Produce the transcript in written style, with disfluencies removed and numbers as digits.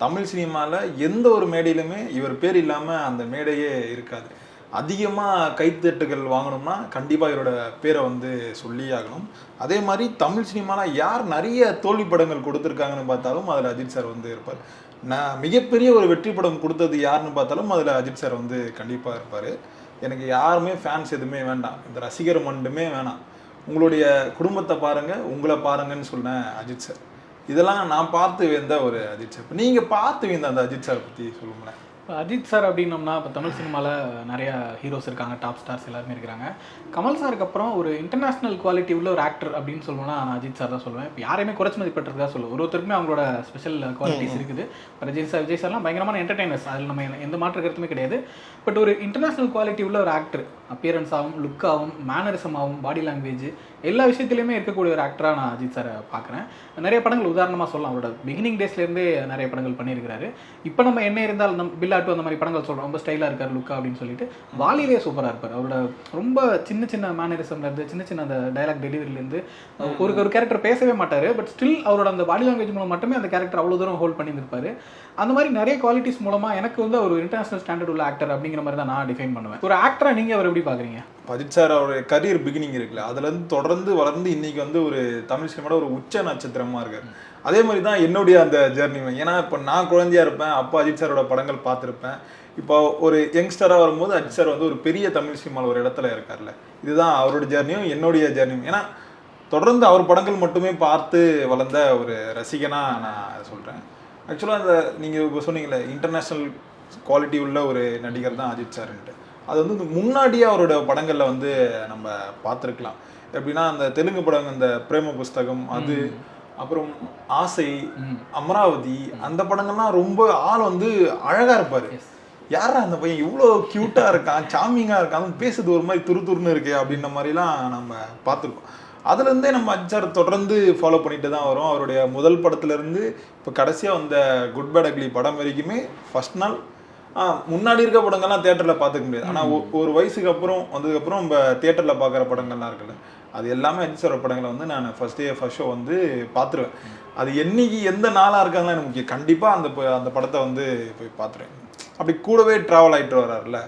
தமிழ் சினிமால எந்த ஒரு மேடையிலுமே இவர் பேர் இல்லாம அந்த மேடையே இருக்காது. அதிகமா கைத்தட்டுகள் வாங்கணும்னா கண்டிப்பா இவரோட பேரை வந்து சொல்லியே ஆகணும். அதே மாரி தமிழ் சினிமால யார் நெறைய தோல்வி படங்கள் கொடுத்திருக்காங்கன்னு பார்த்தாலும் அதுல அஜித் சார் வந்து இருப்பார். நான் மிகப்பெரிய ஒரு வெற்றி படம் குடுத்தது யாருன்னு பார்த்தாலும் அதுல அஜித் சார் வந்து கண்டிப்பா இருப்பாரு. எனக்கு யாருமே ஃபேன்ஸ் எதுவுமே வேண்டாம். இந்த ரசிகர் மட்டுமே வேணாம். உங்களுடைய குடும்பத்த பாருங்க, உங்கள பாருங்கன்னு சொன்ன அஜித் சார். இதெல்லாம் நான் பார்த்து வியந்த ஒரு அஜித் சார். நீங்க பார்த்து வியந்த அந்த அஜித் சார் பத்தி சொல்லுங்களேன். இப்போ அஜித் சார் அப்படின்னோம்னா இப்போ தமிழ் சினிமாவில் நிறைய ஹீரோஸ் இருக்காங்க, டாப் ஸ்டார்ஸ் எல்லாருமே இருக்கிறாங்க. கமல் சாருக்கு அப்புறம் ஒரு இன்டர்நேஷனல் குவாலிட்டி உள்ள ஒரு ஆக்டர் அப்படின்னு சொல்லணும்னா நான் அஜித் சார் தான் சொல்லுவேன். இப்போ யாரையுமே குறைச்சி மதிப்பிட்டிருக்கா சொல்லுவேன். ஒருத்தருக்குமே அவங்களோட ஸ்பெஷல் குவாலிட்டிஸ் இருக்குது. இப்போ ரஜினி சார், விஜய் சார்லாம் பயங்கரமான என்டர்டைனர்ஸ், அதில் நம்ம எந்த மாற்று கருத்துமே கிடையாது. பட் ஒரு இன்டர்நேஷனல் குவாலிட்டி உள்ள ஒரு ஆக்டர், அப்பியரன்ஸ் ஆகும், லுக் ஆகும், மேனரிசம் ஆகும், பாடி லாங்குவேஜ் எல்லா விஷயத்துலையுமே இருக்கக்கூடிய ஒரு ஆக்டராக நான் அஜித் சாரை பார்க்குறேன். நிறைய படங்கள் உதாரணமாக சொல்லலாம். அவரோட பிகினிங் டேஸ்லேருந்தே நிறைய படங்கள் பண்ணியிருக்கிறாரு. இப்போ நம்ம என்ன இருந்தால் நம்ம பில்லாட்டு அந்த மாதிரி படங்கள் சொல்கிறோம், ரொம்ப ஸ்டைலாக இருக்கார் லுக்கா அப்படின்னு சொல்லிட்டு. வாலிலே சூப்பராக இருப்பார். அவரோட ரொம்ப சின்ன சின்ன மேனரிசம்லேருந்து, சின்ன சின்ன அந்த டைலாக் டெலிவரிலேருந்து ஒரு கேரக்டர் பேசவே மாட்டார். பட் ஸ்டில் அவரோட அந்த பாடி லாங்குவேஜ் மூலம் மட்டுமே அந்த கேரக்டர் அவ்வளோ தூரம் ஹோல்ட் பண்ணியிருப்பார். அந்த மாதிரி நிறைய குவாலிட்டிஸ் மூலமாக எனக்கு வந்து ஒரு இன்டர்நேஷனல் ஸ்டாண்டர்ட் உள்ள ஆக்டர் அப்படிங்கிற மாதிரி தான் நான் டிஃபைன் பண்ணுவேன். ஒரு ஆக்டராக நீங்கள் அவர் எப்படி பார்க்குறீங்க? அஜித் சார் அவருடைய கரியர் பிகினிங் இருக்குல்ல, அதுலேருந்து தொடர்ந்து வளர்ந்து இன்னைக்கு வந்து ஒரு தமிழ் சினிமாவோட ஒரு உச்ச நட்சத்திரமா இருக்காரு. அதே மாதிரி தான் என்னுடைய அந்த ஜேர்னிமே. ஏன்னா இப்போ நான் குழந்தையா இருப்பேன், அப்போ அஜித் சாரோட படங்கள் பார்த்துருப்பேன். இப்போ ஒரு யங்ஸ்டராக வரும்போது அஜித் சார் வந்து ஒரு பெரிய தமிழ் சினிமாவில் ஒரு இடத்துல இருக்கார்ல. இதுதான் அவரோட ஜேர்னியும் என்னுடைய ஜேர்னியும். ஏன்னா தொடர்ந்து அவர் படங்கள் மட்டுமே பார்த்து வளர்ந்த ஒரு ரசிகனா நான் சொல்கிறேன். ஆக்சுவலாக அந்த நீங்கள் இப்போ சொன்னீங்களே இன்டர்நேஷ்னல் குவாலிட்டி உள்ள ஒரு நடிகர் தான் அஜித் சார்ன்ட்டு. அது வந்து முன்னாடியே அவரோட படங்களில் வந்து நம்ம பார்த்துருக்கலாம். எப்படின்னா அந்த தெலுங்கு படம், அந்த பிரேம புஸ்தகம், அது அப்புறம் ஆசை, அமராவதி, அந்த படங்கள்லாம் ரொம்ப ஆள் வந்து அழகாக இருப்பார். யாரா அந்த பையன் இவ்வளோ க்யூட்டாக இருக்கான், சாமிங்காக இருக்கான், பேசுறது ஒரு மாதிரி துருதுருன்னு இருக்கு அப்படின்ற மாதிரிலாம் நம்ம பார்த்துருக்கோம். அதுலேருந்தே நம்ம அஜித் சார் தொடர்ந்து ஃபாலோ பண்ணிட்டு தான் வரோம். அவருடைய முதல் படத்துலேருந்து இப்போ கடைசியாக வந்த குட் பேட் அக்லி படம் வரைக்குமே ஃபர்ஸ்ட் நாள் முன்னாடி இருக்க படங்கள்லாம் தியேட்டரில் பார்த்துக்க முடியாது. ஆனால் ஒரு வயசுக்கு அப்புறம் வந்ததுக்கப்புறம் நம்ம தியேட்டரில் பார்க்குற படங்கள்லாம் இருக்குல்ல, அது எல்லாமே அஜித் சார் படங்களை வந்து நான் ஃபர்ஸ்ட் ஷோ வந்து பார்த்துருவேன். அது என்னைக்கு எந்த நாளாக இருக்காங்கலாம் எனக்கு முக்கியம். கண்டிப்பாக அந்த படத்தை வந்து போய் பார்த்துருவேன். அப்படி கூடவே ட்ராவல் ஆகிட்டு வர்றாருல.